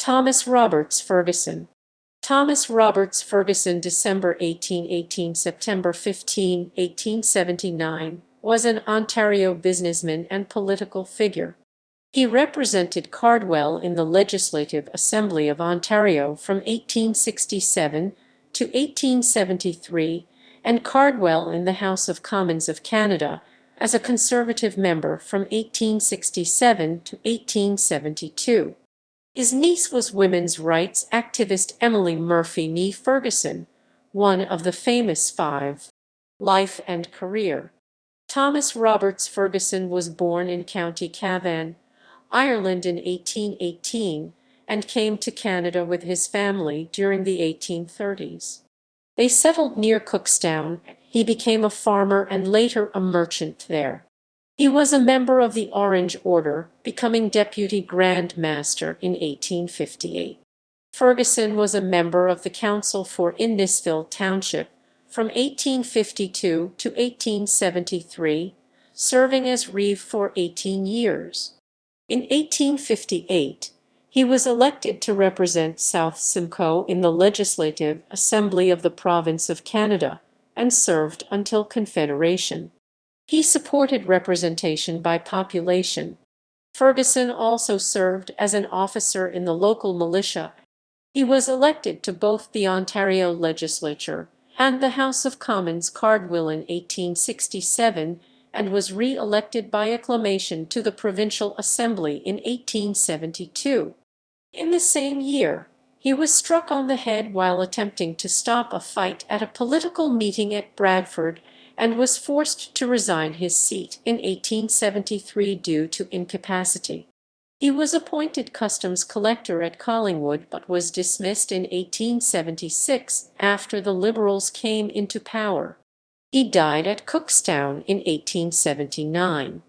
Thomas Roberts Ferguson. Thomas Roberts Ferguson, December 1818 – September 15, 1879, was an Ontario businessman and political figure. He represented Cardwell in the Legislative Assembly of Ontario from 1867 to 1873 and Cardwell in the House of Commons of Canada as a Conservative member from 1867 to 1872. His niece was women's rights activist Emily Murphy née Ferguson, one of the famous five. Life and career. Thomas Roberts Ferguson was born in County Cavan, Ireland in 1818 and came to Canada with his family during the 1830s. They settled near Cookstown. He became a farmer and later a merchant there. He was a member of the Orange Order, becoming Deputy Grand Master in 1858. Ferguson was a member of the Council for Innisfil Township from 1852 to 1873, serving as reeve for 18 years. In 1858, he was elected to represent South Simcoe in the Legislative Assembly of the Province of Canada and served until Confederation. He supported representation by population. Ferguson also served as an officer in the local militia. He was elected to both the Ontario Legislature and the House of Commons Cardwell in 1867 and was re-elected by acclamation to the Provincial Assembly in 1872. In the same year, he was struck on the head while attempting to stop a fight at a political meeting at Bradford and was forced to resign his seat in 1873 due to incapacity. He was appointed customs collector at Collingwood but was dismissed in 1876 after the Liberals came into power. He died at Cookstown in 1879.